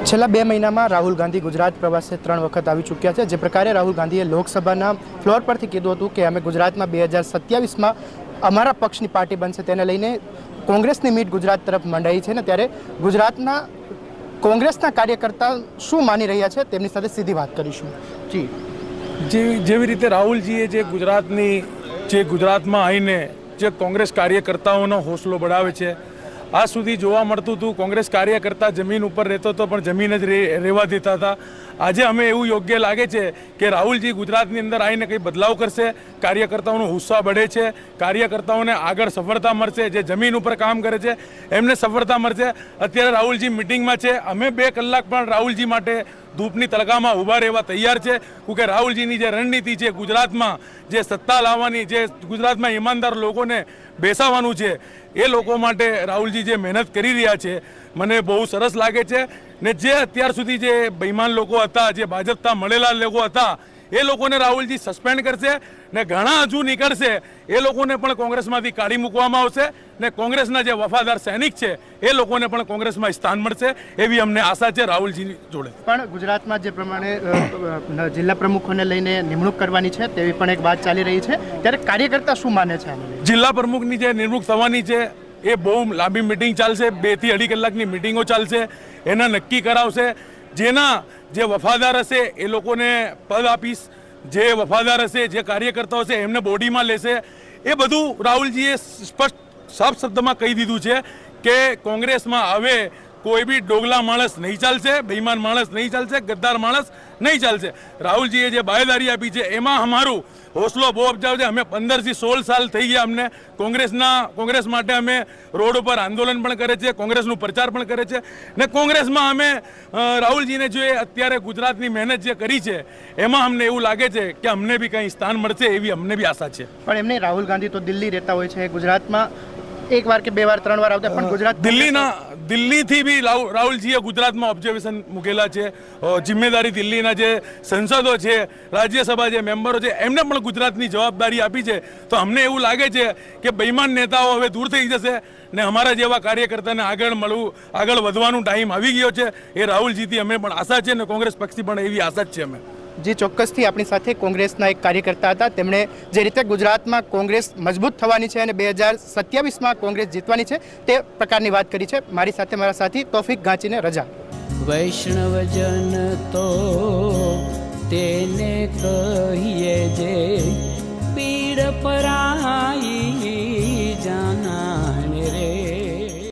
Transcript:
છેલ્લા 2 મહિનામાં રાહુલ ગાંધી ગુજરાત પ્રવાસે 3 વખત આવી ચૂક્યા છે। જે પ્રકારે રાહુલ ગાંધીએ લોકસભાના ફ્લોર પરથી કીધું હતું કે અમે ગુજરાતમાં 2027માં અમારા પક્ષની પાર્ટી બનશે, તેને લઈને કોંગ્રેસની મીટ ગુજરાત તરફ મંડાઈ છે ને ત્યારે ગુજરાતના કોંગ્રેસના કાર્યકર્તા શું માની રહ્યા છે તેમની સાથે સીધી વાત કરીશું। જેવી રીતે રાહુલજીએ જે ગુજરાતમાં આવીને જે કોંગ્રેસ કાર્યકર્તાઓનો હોસલો બઢાવે છે, આ સુધી જોવા મળતું હતું કોંગ્રેસ કાર્યકર્તા જમીન ઉપર રહેતો હતો પણ જમીન જ રહેવા દેતા હતા। આજે અમે એવું યોગ્ય લાગે છે કે રાહુલજી ગુજરાતની અંદર આવીને કંઈ બદલાવ કરશે, કાર્યકર્તાઓનો ઉત્સાહ बढ़ે છે, કાર્યકર્તાઓને આગળ સફળતા મળશે, જે જમીન ઉપર કામ કરે છે એમને સફળતા મળશે। અત્યારે રાહુલજી મિટિંગમાં છે, અમે 2 કલાક પણ રાહુલજી માટે ધૂપની તડકામાં ઊભા રહેવા તૈયાર છે, કે રાહુલજીની જે રણનીતિ છે ગુજરાતમાં જે સત્તા લાવવાની, જે ગુજરાતમાં ઈમાનદાર લોકોને બેસાડવાનું છે, એ લોકો માટે રાહુલજી જે મહેનત કરી રહ્યા છે મને બહુ સરસ લાગે છે। ને જે અત્યાર સુધી જે બેઈમાન લોકો હતા, જે ભાજપના મળેલા લોકો હતા, એ લોકોને રાહુલજી સસ્પેન્ડ કરશે ને ઘણા હજુ નીકળશે, એ લોકોને પણ કોંગ્રેસમાંથી કાઢી મૂકવામાં આવશે ને કોંગ્રેસના જે વફાદાર સૈનિક છે એ લોકોને પણ કોંગ્રેસમાં સ્થાન મળશે એવી અમને આશા છે રાહુલજી જોડે। પણ ગુજરાતમાં જે પ્રમાણે જિલ્લા પ્રમુખોને લઈને નિમણૂક કરવાની છે તેવી પણ એક વાત ચાલી રહી છે, ત્યારે કાર્યકર્તા શું માને છે? જિલ્લા પ્રમુખની જે નિમણૂક થવાની છે એ બહુ લાંબી મિટિંગ ચાલશે, 2 થી 2.5 કલાકની મિટિંગો ચાલશે, એના નક્કી કરાવશે। જેના જે વફાદાર હશે એ લોકોને પદ આપીશ, જે વફાદાર હશે, જે કાર્યકર્તાઓ હશે એમને બોડીમાં લેશે। એ બધું રાહુલજીએ સ્પષ્ટ સાફ શબ્દમાં કહી દીધું છે કે કોંગ્રેસમાં હવે કોઈ બી ડોગલા માણસ નહીં ચાલશે, બેઈમાન માણસ નહીં ચાલશે, ગદ્દાર માણસ નહીં ચાલશે। રાહુલજીએ જે બાહેદારી આપી છે એમાં અમારું હોસલો બહુ અફજાવ છે। અમે 15 થી 16 સાલ થઈ ગયા અમને કોંગ્રેસ માટે અમે રોડ ઉપર આંદોલન પણ કરે છે, કોંગ્રેસનું પ્રચાર પણ કરે છે ને કોંગ્રેસમાં અમે રાહુલજીને જે અત્યારે ગુજરાતની મહેનત જે કરી છે એમાં અમને એવું લાગે છે કે અમને બી કંઈ સ્થાન મળશે એવી અમને બી આશા છે। પણ એમને રાહુલ ગાંધી તો દિલ્હી રહેતા હોય છે, ગુજરાતમાં 1 વાર કે 2 વાર 3 વાર આવતા, પણ ગુજરાત દિલ્હીથી બી રાહુલજીએ ગુજરાતમાં ઓબ્ઝર્વેશન મૂકેલા છે। જિમ્મેદારી દિલ્હીના જે સંસદો છે, રાજ્યસભા જે મેમ્બરો છે એમને પણ ગુજરાતની જવાબદારી આપી છે। તો અમને એવું લાગે છે કે બેઈમાન નેતાઓ હવે દૂર થઈ જશે ને અમારા જેવા કાર્યકર્તાને આગળ વધવાનું ટાઈમ આવી ગયો છે। એ રાહુલજીથી અમે પણ આશા છે ને કોંગ્રેસ પક્ષથી પણ એવી આશા જ છે અમે। જે ચોક્કસથી આપણી સાથે કોંગ્રેસના એક કાર્યકર્તા હતા, તેમણે જે રીતે ગુજરાતમાં કોંગ્રેસ મજબૂત થવાની છે અને 2027માં કોંગ્રેસ જીતવાની છે તે પ્રકારની વાત કરી છે। મારી સાથે મારા સાથી તોફિક ગાંચીને રજા। વૈષ્ણવજન તો તેને કહીએ જે પીડ પરાઈ જાના।